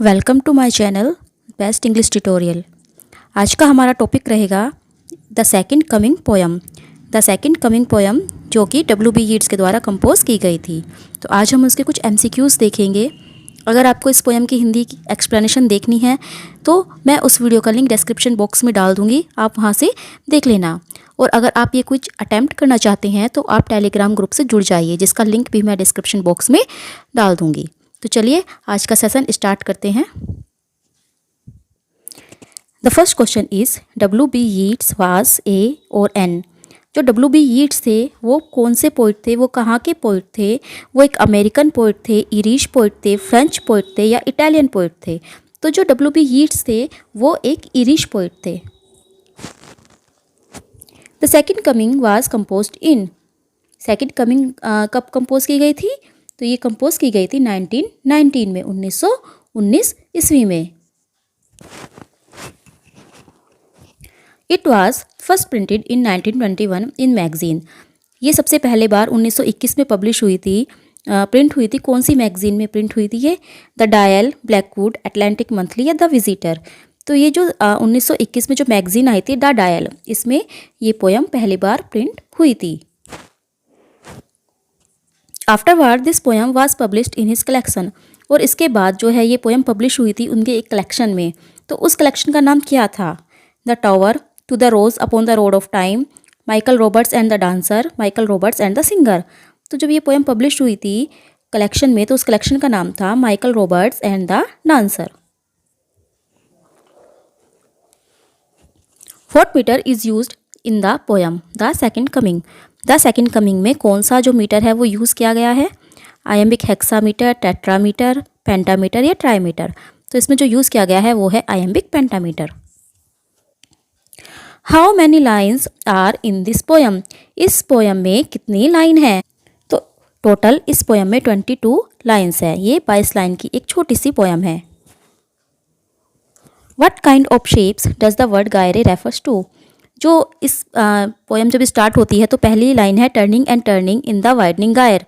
Welcome to my channel best English tutorial. आज का हमारा टॉपिक रहेगा the second coming poem. The second coming poem जो कि W.B. यीट्स के द्वारा कंपोज की गई थी। तो आज हम उसके कुछ MCQs देखेंगे। अगर आपको इस पोयम की हिंदी की एक्सप्लेनेशन देखनी है तो मैं उस वीडियो का लिंक डिस्क्रिप्शन बॉक्स में डाल दूँगी, आप वहाँ से देख लेना। और अगर आप ये कुछ अटैम्प्ट करना चाहते हैं तो आप टेलीग्राम ग्रुप से जुड़ जाइए, जिसका लिंक भी मैं डिस्क्रिप्शन बॉक्स में डाल दूँगी। तो चलिए आज का सेशन स्टार्ट करते हैं। The first question is W.B. Yeats was a और एन। जो W.B. यीट्स थे वो कौन से पोइट थे, वो कहाँ के पोइट थे? वो एक अमेरिकन पोइट थे, इरिश पोइट थे, फ्रेंच पोइट थे या इटालियन पोइट थे? तो जो W.B. यीट्स थे वो एक इरिश पोइट थे। The second coming was composed in. Second coming कब कंपोज की गई थी? तो ये कंपोज की गई थी 1919 में, 1919 ईस्वी में। It was first printed in 1921 in magazine. ये सबसे पहले बार 1921 में पब्लिश हुई थी, प्रिंट हुई थी। कौन सी मैगजीन में प्रिंट हुई थी ये? The dial, Blackwood, Atlantic monthly या द विजिटर? तो ये जो 1921 में जो मैगजीन आई थी द डायल, इसमें ये पोयम पहली बार प्रिंट हुई थी। Afterward this poem was published in his collection. और इसके बाद जो है ये पोयम पब्लिश हुई थी उनके एक कलेक्शन में। तो उस कलेक्शन का नाम क्या था? The tower, to the rose upon the rood of time, Michael Robartes and the dancer, Michael Robartes and the singer. तो जब ये पोयम पब्लिश हुई थी कलेक्शन में तो उस कलेक्शन का नाम था Michael Robartes and the dancer. What metre is used in the poem the second coming? The second coming में कौन सा जो मीटर है वो यूज़ किया गया है? आयम्बिक हेक्सामीटर, टेट्रामीटर, पेंटामीटर या ट्राईमीटर? तो इसमें जो यूज़ किया गया है वो है iambic pentameter. How many lines are in this poem? इस पोयम में कितनी लाइन है? तो टोटल इस पोयम में 22 लाइन्स है। ये 22 लाइन की एक छोटी सी पोयम है। What kind of shapes does the word gyre refers to? जो इस पोयम जब स्टार्ट होती है तो पहली लाइन है turning and turning in the widening gyre,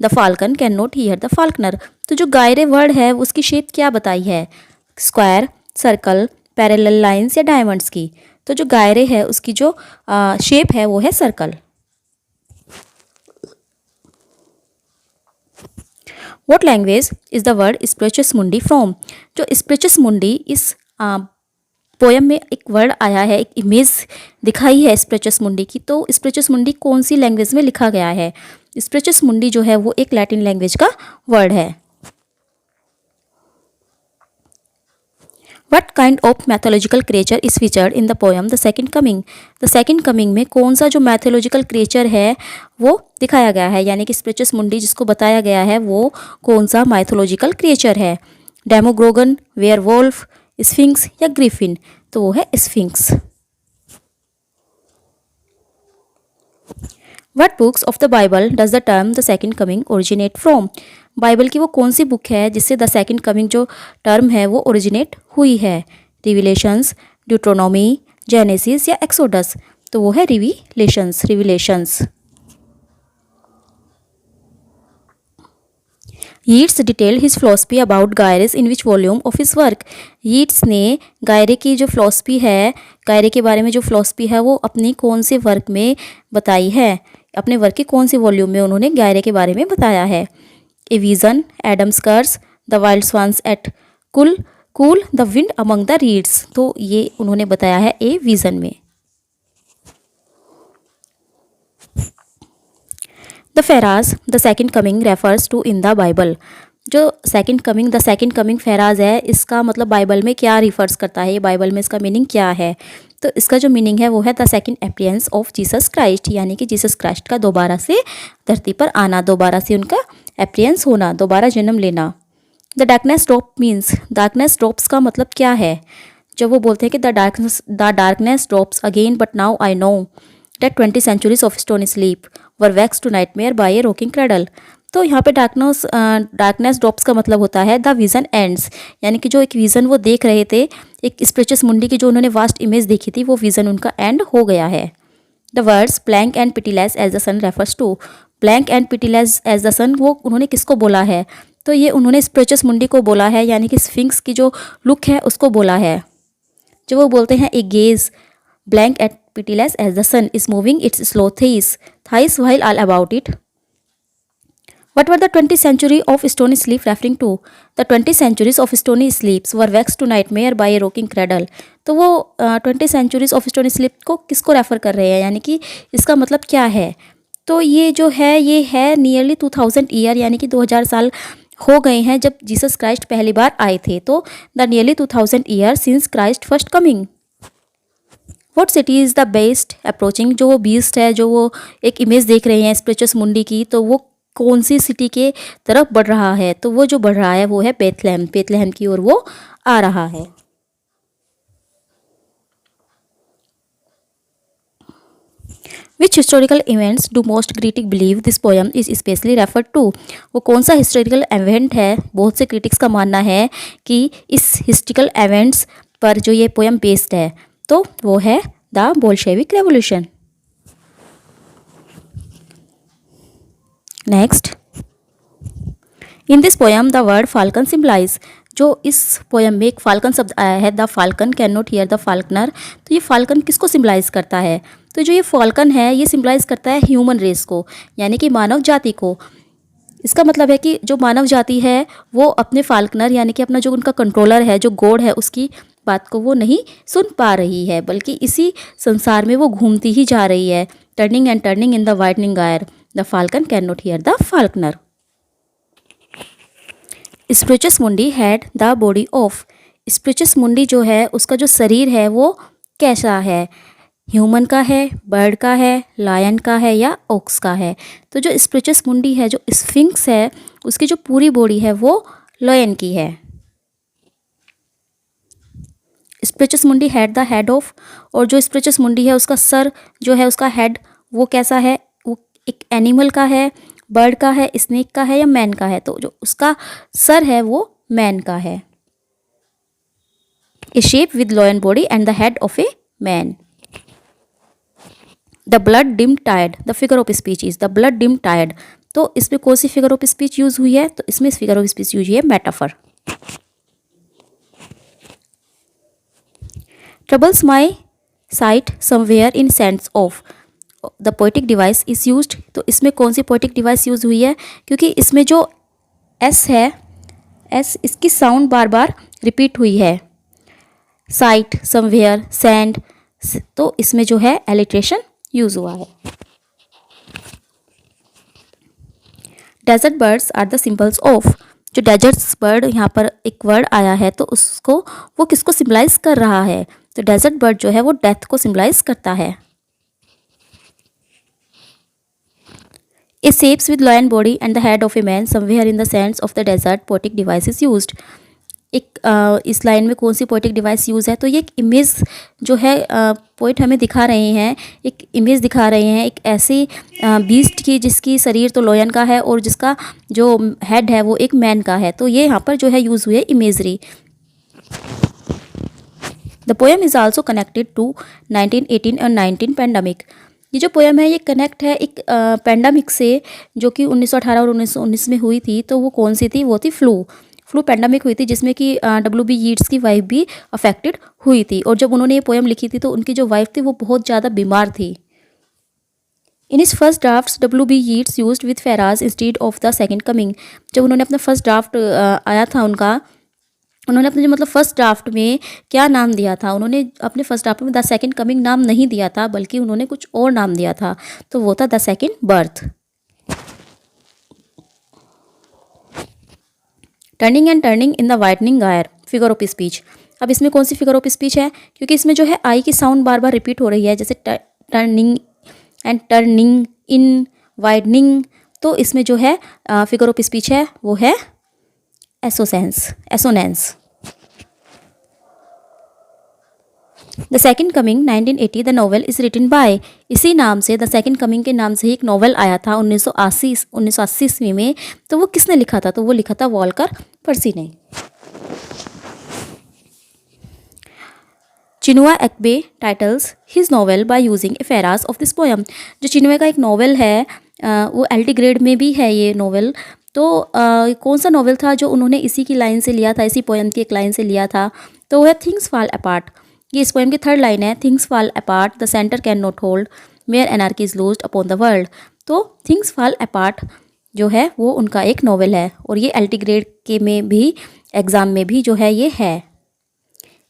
the falcon can not hear the falconer. तो जो गायरे वर्ड है उसकी शेप क्या बताई है? स्क्वायर, सर्कल, पैरेलल लाइंस या डायमंड्स की? तो जो गायरे है उसकी जो शेप है वो है circle. What language is the word Spiritus Mundi from? जो स्पिरिचुअस मुंडी इस पोयम में एक वर्ड आया है, एक इमेज दिखाई है स्पिरिचुअस मुंडी की। तो स्पिरिचुअस मुंडी कौन सी लैंग्वेज में लिखा गया है? स्पिरिचुअस मुंडी जो है वो एक लैटिन लैंग्वेज का वर्ड है। What kind of mythological creature is featured in the poem The Second Coming? The Second Coming में कौन सा जो mythological creature है वो दिखाया गया है, यानी कि स्पिरिचुअस मुंडी जिसको बताया गया है वो कौन सा mythological creature है? डेमोग्रोगन, वेयरवोल्फ, स्फिंक्स या ग्रिफिन? तो वो है sphinx. What books of the Bible does the term The Second Coming originate from? Bible की वो कौन सी बुक है जिससे द सेकंड कमिंग जो टर्म है वो ओरिजिनेट हुई है? रिविलेशंस, ड्यूट्रोनॉमी, जेनेसिस या एक्सोडस? तो वो है Revelations. Yeats detail his philosophy about gyres in which volume of his work? Yeats ने गायरे की जो फिलॉसफी है, गायरे के बारे में जो फिलॉसफी है वो अपनी कौन से वर्क में बताई है? अपने वर्क के कौन से वॉल्यूम में उन्होंने गायरे के बारे में बताया है? A vision, Adam's curse, the wild swans at Coole, the wind among the reeds? तो ये उन्होंने बताया है ए विजन में। The phrase the second coming refers to in the Bible. जो द सेकेंड कमिंग फेराज है इसका मतलब बाइबल में क्या रिफर्स करता है? ये बाइबल में इसका मीनिंग क्या है? तो इसका जो मीनिंग है वो है the second appearance of Jesus Christ, यानी कि जीसस क्राइस्ट का दोबारा से धरती पर आना, दोबारा से उनका अपीयरेंस होना, दोबारा जन्म लेना। The darkness drop means, darkness drops का मतलब क्या है? जब वो बोलते हैं कि the darkness drops again but now I know that 20 centuries of stony sleep were waxed to nightmare by a rocking cradle। तो यहाँ पे डार्कनेस ड्रॉप्स का मतलब होता है द विजन एंड्स, यानी कि जो एक विजन वो देख रहे थे, एक स्पिरिचुअस मुंडी की जो उन्होंने वास्ट इमेज देखी थी, वो विजन उनका एंड हो गया है। The words blank and pitiless as the sun refers to. Blank and pitiless as the sun वो उन्होंने किसको बोला है? तो ये उन्होंने स्पिरिचुअस मुंडी को बोला है, यानी कि स्फिंक्स की जो लुक है उसको बोला है, जो वो बोलते हैं a gaze blank at pitiless as the sun is moving its slow thighs while all about it. What were the 20th century of stony sleep referring to? The 20 centuries of stony sleeps were vexed to nightmare by a rocking cradle. तो वो 20 centuries of stony sleep को किसको refer कर रहे हैं, यानी कि इसका मतलब क्या है? तो ये जो है ये है नियरली 2000 ईयर, यानी कि 2000 साल हो गए हैं जब जीसस क्राइस्ट पहली बार आए थे। तो the nearly 2000 year since Christ first coming. What city is the best approaching? जो वो बीस्ट है, जो वो एक इमेज देख रहे हैं स्पिरिचुअस मुंडी की, तो वो कौन सी सिटी के तरफ बढ़ रहा है? तो वो जो बढ़ रहा है वो है बेथलेहम, बेथलेहम की ओर वो आ रहा है। Which historical events do most critics believe this poem is especially referred to? वो कौन सा हिस्टोरिकल इवेंट है, बहुत से क्रिटिक्स का मानना है कि इस हिस्टोरिकल इवेंट्स पर जो ये पोएम बेस्ड है, तो वो है the Bolshevik revolution. Next, in this poem the word falcon symbolize, जो इस पोएम में एक फाल्कन शब्द आया है, the falcon can not hear the falconer, तो ये फाल्कन किसको सिम्बलाइज करता है? तो जो ये फाल्कन है ये सिम्बलाइज करता है ह्यूमन रेस को, यानी कि मानव जाति को। इसका मतलब है कि जो मानव जाति है वो अपने फाल्कनर, यानी कि अपना जो उनका कंट्रोलर है, जो गॉड है, उसकी बात को वो नहीं सुन पा रही है, बल्कि इसी संसार में वो घूमती ही जा रही है। Turning and turning in the widening air, the falcon can not hear the falconer. Spiritus Mundi had the body of, Spiritus Mundi जो है उसका जो शरीर है वो कैसा है? ह्यूमन का है, बर्ड का है, लायन का है या ऑक्स का है? तो जो स्पिरिचुअस मुंडी है, जो स्फिंक्स है, उसकी जो पूरी बॉडी है वो लायन की है। स्पिरिचुअस Mundi had the head of, और जो स्पिरिचुअस मुंडी है उसका सर जो है, उसका हेड वो कैसा है? वो एक एनिमल का है, बर्ड का है, स्नेक का है या मैन का है? तो जो उसका सर है वो मैन का है। A shape with lion body and the head of a man. The blood dim tired, the figure of speech is the blood dim tired, तो इसमें कौन सी फिगर ऑफ स्पीच यूज हुई है? तो इसमें फिगर ऑफ स्पीच यूज हुई है metaphor. Troubles my site somewhere in sense of, the poetic device is used, तो इसमें कौन सी पोएटिक डिवाइस यूज हुई है? क्योंकि इसमें जो एस है, एस इसकी साउंड बार बार रिपीट हुई है। साइट, समवेयर, सैंड, तो इसमें जो है एलिट्रेशन यूज हुआ है। Desert birds are the symbols of, जो डेजर्ट्स बर्ड यहाँ पर एक वर्ड आया है तो उसको वो किसको सिंबलाइज कर रहा है? तो डेजर्ट बर्ड जो है वो डेथ को सिंबलाइज करता है। ए shapes with lion body and the head of a man somewhere in the sands of the desert, poetic device is used। एक इस लाइन में कौन सी पोएटिक डिवाइस यूज़ है? तो ये एक इमेज जो है पोइट हमें दिखा रहे हैं, एक इमेज दिखा रहे हैं एक ऐसी बीस्ट की जिसकी शरीर तो लोयन का है और जिसका जो हेड है वो एक मैन का है। तो ये यहाँ पर जो है यूज़ हुई है imagery. The poem is also connected to 1918 और 19 पैंडमिक। ये जो पोएम है ये कनेक्ट है एक पैंडमिक से, जो कि 1918 और 1919 में हुई थी। तो वो कौन सी थी? वो थी फ्लू पैंडमिक हुई थी, जिसमें कि WB यीट्स की वाइफ भी अफेक्टेड हुई थी। और जब उन्होंने ये पोएम लिखी थी तो उनकी जो वाइफ थी वो बहुत ज़्यादा बीमार थी। इन इस first draft WB Yeats used with phrase instead of the second coming. जब उन्होंने अपना फर्स्ट ड्राफ्ट आया था उनका, उन्होंने अपने जो मतलब फर्स्ट ड्राफ्ट में क्या नाम दिया था? उन्होंने अपने फर्स्ट ड्राफ्ट में द सेकंड कमिंग नाम नहीं दिया था, बल्कि उन्होंने कुछ और नाम दिया था। तो वो था the second birth. Turning and turning in the widening air, figure of speech. अब इसमें कौन सी फिगर ऑफ स्पीच है? क्योंकि इसमें जो है आई की साउंड बार बार रिपीट हो रही है, जैसे turning and turning in widening. तो इसमें जो है फिगर ऑफ स्पीच है वो है assonance. The second coming 1980 the novel is written by, इसी नाम से द सेकंड कमिंग के नाम से ही एक नॉवेल आया था 1980 ईस्वी में। तो वो किसने लिखा था? तो वो लिखा था वॉल्कर पर्सी ने। Chinua Achebe titles his novel by using a phrase of this poem. जो चिनुआ का एक नॉवेल है वो एल्टी ग्रेड में भी है ये नॉवेल, तो कौन सा नॉवल था जो उन्होंने इसी की लाइन से लिया था, इसी पोएम की एक लाइन से लिया था? तो वो है थिंग्स फॉल अपार्ट। ये इस पोएम की थर्ड लाइन है, things fall apart the centre can not hold where anarchy is loosed upon the world. तो थिंग्स फॉल अपार्ट जो है वो उनका एक नॉवल है, और ये एलटी ग्रेड के में भी, एग्ज़ाम में भी जो है ये है।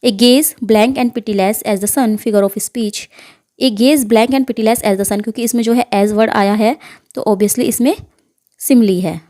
A gaze blank and pitiless as the sun figure of speech. A gaze blank and pitiless as the sun, क्योंकि इसमें जो है एज वर्ड आया है तो ऑब्वियसली इसमें सिमली है।